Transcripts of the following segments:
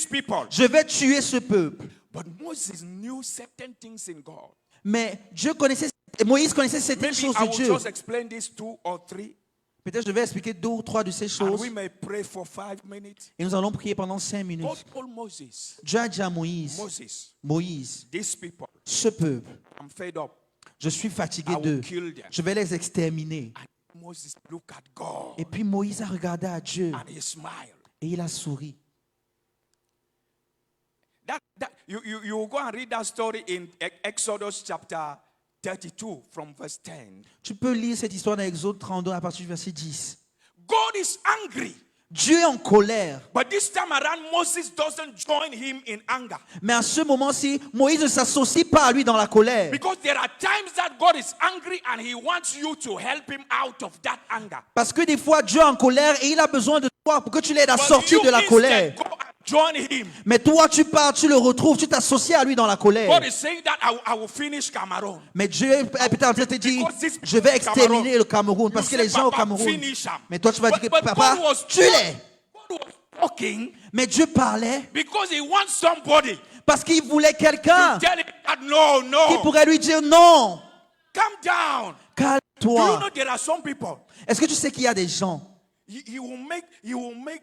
these people. Je vais tuer ce peuple. But Moses knew certain things in God. Mais Moïse connaissait certaines Maybe choses I de will Dieu. just explain these 2 or 3. Peut-être je vais expliquer 2 ou 3 de ces And choses. we may pray for 5 minutes. Et nous allons prier pendant 5 God minutes. told Moses, Dieu a dit à Moïse, Moïse, these people, ce peuple, I'm fed up. je suis fatigué I will d'eux. kill them. Je vais les exterminer. And Moses looked at God Et puis Moïse a regardé à Dieu and he smiled. et il a souri. You will go and read that story in Exodus chapter 32 from verse 10. Tu peux lire cette histoire dans Exode 32 à partir du verset 10. God is angry. Dieu est en colère. But this time around, Moses doesn't join him in anger. Mais à ce moment-ci, Moïse ne s'associe pas à lui dans la colère. Because there are times that God is angry and he wants you to help him out of that anger. Parce que des fois, Dieu est en colère et il a besoin de toi pour que tu l'aides à But sortir you de la colère. instead go and join him. Mais toi, tu pars, tu le retrouves, tu t'associes à lui dans la colère. God is saying that I will finish Cameroon. Mais Dieu est peut-être en train de te dire, Because this je vais exterminer le Cameroun. Parce You que les say, gens au "Papa, Cameroun. finish him." Mais toi, tu vas dire, But papa, God was tue-les. God was talking Mais Dieu parlait because he wants somebody parce qu'il voulait quelqu'un to tell him that no, qui no, pourrait lui dire non, calm down. Do you calme-toi. know there are some people, Est-ce que tu sais qu'il y a des gens, he will make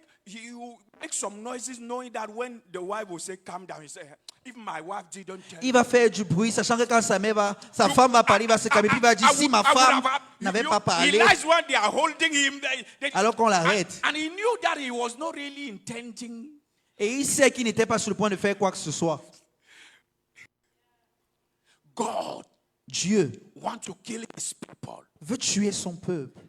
some noises knowing that when the wife will say calm down, he say, if my wife didn't tell il va faire du bruit, sachant que quand sa femme va parler, il va se calmer, puis il va dire, si ma femme n'avait pas He parlé, lies when they are holding him. alors qu'on l'arrête. And he knew that he was not really intending. Et il sait qu'il n'était pas sur le point de faire quoi que ce soit. God Dieu wants to kill his people. veut tuer son peuple.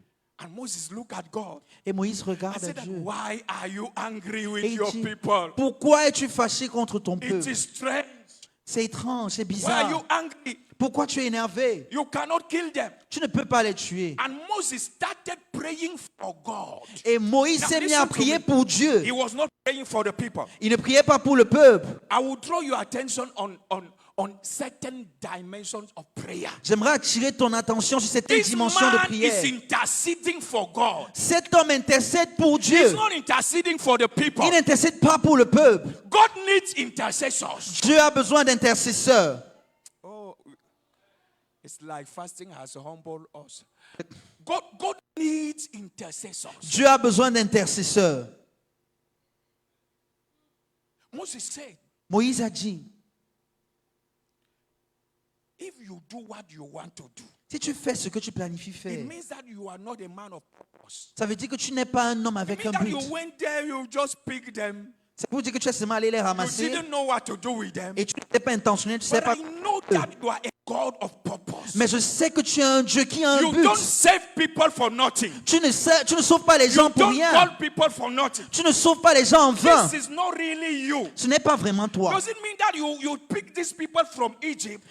And Moses looked at God Et Moïse and regarde à said, Dieu. why are you angry with Et il your dit, people? pourquoi es-tu fâché contre ton It peuple? is strange. C'est étrange, c'est Why are you bizarre. angry? Pourquoi tu es énervé? You cannot kill them. Tu ne peux pas les tuer. And Moses started praying for God. Et Moïse Now, s'est mis à listen to prier me. pour Dieu. He was not praying for the people. Il ne priait pas pour le peuple. I will draw your attention on certain dimensions of prayer. J'aimerais attirer ton attention sur cette This dimension de man prière. is interceding for God. Cet homme intercède pour He's Dieu. not interceding for the people. Il n'intercède pas pour le peuple. God needs intercessors. Dieu a besoin d'intercesseurs. Oh, it's like fasting has humbled us. God needs intercessors. Dieu a besoin d'intercesseurs. Moses said, Moïse a dit, if you do what you want to do, si tu fais ce que tu planifies it faire, means that you are not a man of purpose. ça veut dire que tu n'es pas un homme It avec means un that but. you went there, you just picked them. C'est pour dire que tu as seulement allé les You ramasser didn't know what to do with them. et tu n'étais pas intentionnel, tu ne sais But pas. I know that you are a God of purpose. Mais je sais que tu es un Dieu qui a un You but. don't save people for nothing. Tu ne sauves pas les gens You pour don't rien. call people for nothing. Tu ne sauves pas les gens en vain. This is not really you. Ce n'est pas vraiment toi. Does it mean that you pick these people from Egypt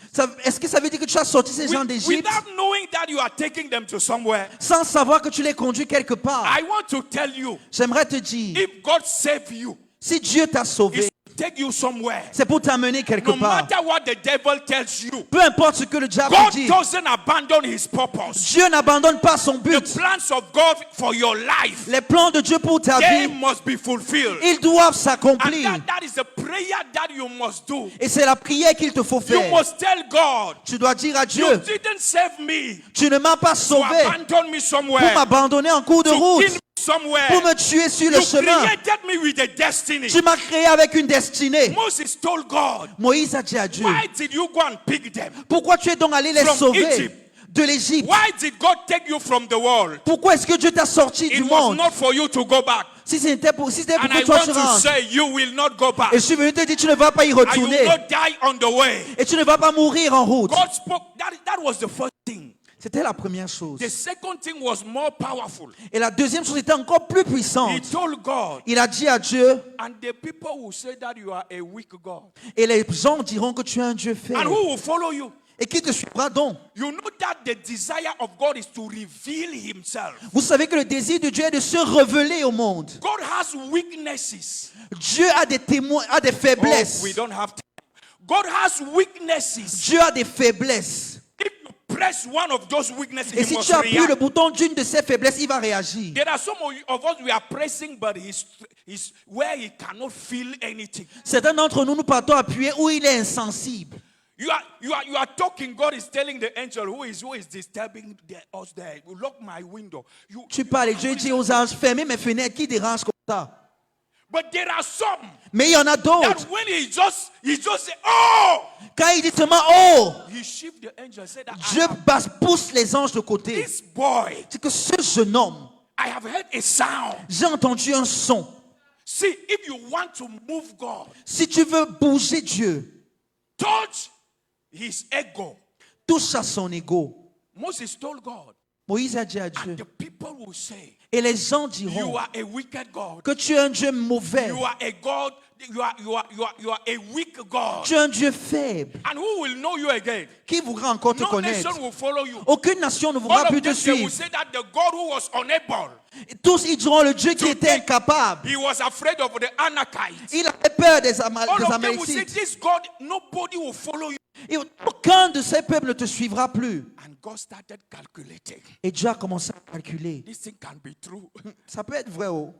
Est-ce que ça veut dire que tu as sorti ces gens d'Égypte without knowing that you are taking them to somewhere? sans savoir que tu les conduis quelque part? I want to tell you, J'aimerais te dire, if God saved you, si Dieu t'a sauvé, it's to take you somewhere. c'est pour t'amener quelque No part. matter what the devil tells you, Peu importe ce que le diable God dit, doesn't abandon his purpose. Dieu n'abandonne pas son The but. plans of God for your life, Les plans de Dieu pour ta they vie, must be fulfilled. ils doivent And s'accomplir. that is the prayer that you must do. Et c'est la prière qu'il te faut You faire. must tell God, Tu dois dire à you Dieu, didn't save me tu ne m'as pas to sauvé abandon me pour somewhere, m'abandonner en cours de to kill route, me somewhere. pour me tuer sur le You chemin. created me with a destiny. Tu m'as créé avec une destinée. Moses told God, Moïse a dit à Dieu, why did you go and pick them? pourquoi tu es donc allé les From sauver Egypt. de l'Égypte? Why did God take you from the world? Pourquoi est-ce que Dieu t'a sorti It du was monde? not for you to go back. Si c'était pour And que I toi want tu to rentres. say, you will not go back. Et je suis venu te dire, tu ne vas pas y And you will retourner. not die on the way. Et tu ne vas pas mourir en route. God spoke. That was the first thing. C'était la première chose. The second thing was more powerful. Et la deuxième chose était encore plus He puissante. told God, Il a dit à Dieu, and the people will say that you are a weak God. et les gens diront que tu es un Dieu And faible. who will follow you? Et qui te suivra donc? You know that the desire of God is to reveal himself. Vous savez que le désir de Dieu est de se révéler au monde. God has weaknesses. Dieu a des témoins, a des faiblesses. Oh, we don't have time. God has weaknesses. Dieu a des faiblesses. If you press one of those weaknesses, Et he si must tu appuies le react. bouton d'une de ses faiblesses, il va réagir. There are some of us we are pressing, but he's where he cannot feel anything. Certains d'entre nous, nous partons appuyer où il est insensible. You are talking. God is telling the angel who is disturbing us there. Lock my window. Tu parles et Dieu dit aux anges, fermez mes fenêtres, qui dérange comme ça? But there are some Mais il y en a that d'autres. when he just say, oh, Quand il dit seulement, oh, he shift the angel and said that Dieu pousse les anges de côté. this boy, C'est que ce jeune homme, I have heard a sound. j'ai entendu un son. See, if you want to move God, Si tu veux bouger Dieu, touch his ego. touche à son ego. Moses told God, Moïse a dit à Dieu, and the people will say, et les gens you diront are a wicked God. que tu es un Dieu mauvais. You are a God. You are a weak God. Tu es un Dieu faible. And who will know you again? Qui voudra encore te No connaître? nation will follow you. Aucune nation ne All voudra of plus them, te they will suivre. say that the God who was unable, Tous ils diront le Dieu qui était incapable. he was afraid of the Anakites. Il avait peur des All of them will say, Amalécites. this God, nobody will follow you. Et aucun de ces peuples ne te suivra plus. And God started calculating. Et Dieu a commencé à calculer. This thing can be true. Ça peut être vrai. Oh.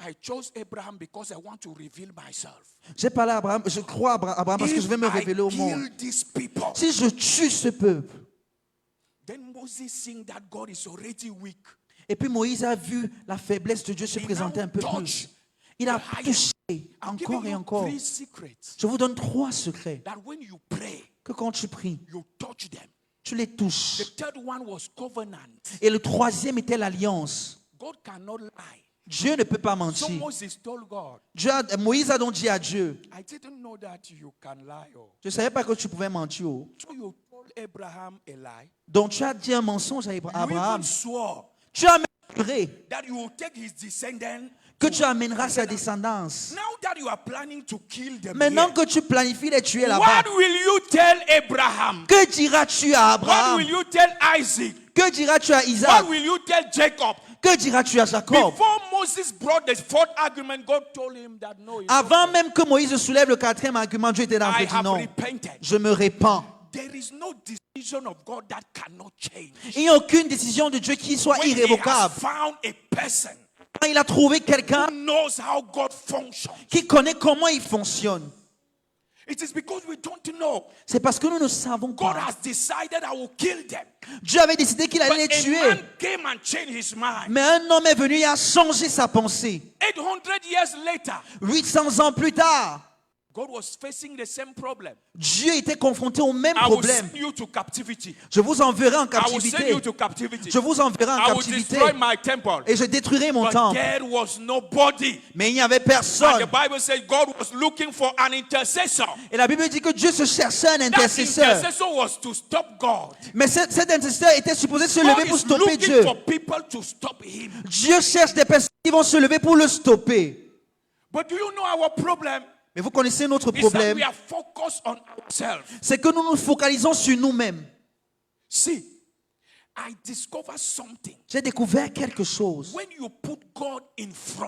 I chose Abraham because I want to reveal myself. J'ai parlé à Abraham, je crois à Abraham parce que je vais me If I révéler au monde. kill these people, Si je tue ce peuple, then Moses seeing that God is already weak. et puis Moïse a vu la faiblesse de Dieu se présenter un peu plus. Il a touché I'm encore giving et you encore. 3 secrets Je vous donne 3 secrets that when you pray, que quand tu pries, you touch them. tu les The touches. third one was covenant. Et le 3e était l'alliance. God cannot lie. Dieu ne peut pas So mentir. Moses told God, Moïse a donc dit à Dieu, I didn't know that you can lie. Oh. je ne savais pas que tu pouvais mentir. Oh. So you told Abraham a lie. Donc tu as dit un mensonge à You Abraham. even swore Tu as même juré that you will take his descendant. que tu amèneras sa descendance. Now that you are planning to kill them, Maintenant here, que tu planifies les tuer là-bas, what will you tell Abraham? que diras-tu à What Abraham? will you tell Isaac? Que diras-tu à What Isaac? will you tell Jacob? Que diras-tu à Jacob? Before Moses brought the fourth argument, God told him that no, it's Avant okay. même que Moïse soulève le 4e argument, Dieu était là I et dit have non. repented. Je me répands. There is no decision of God that cannot change. Il n'y a aucune décision de Dieu qui soit When he has irrévocable. found a person Quand il a trouvé quelqu'un who knows how God functions, qui connaît comment il fonctionne, it is because we don't know. c'est parce que nous ne savons God pas. has decided I will kill them. Dieu avait décidé qu'il But allait les a tuer. man came and changed his mind. Mais un homme est venu et a changé sa pensée. 800 years later, 800 ans plus tard, God was facing the same problem. Dieu était confronté au même I will problème. send you to captivity. Je vous enverrai en I will send captivité. you to captivity. Je vous enverrai en I will captivité. destroy my temple. Et je détruirai mon But temple. there was nobody. Mais il n'y avait And the personne. Bible says God was looking for an intercessor. Et la Bible dit que Dieu se cherchait un That intercesseur. intercessor was to stop God. Mais cet intercesseur était supposé se God lever pour is stopper looking Dieu. for people to stop him. Dieu cherche des personnes qui vont se lever pour le stopper. But do you know our problem? Mais vous connaissez notre Is that problème, we are focused on ourselves. c'est que nous nous focalisons sur nous-mêmes. See, I discovered something. J'ai découvert quelque chose. When you put God in front,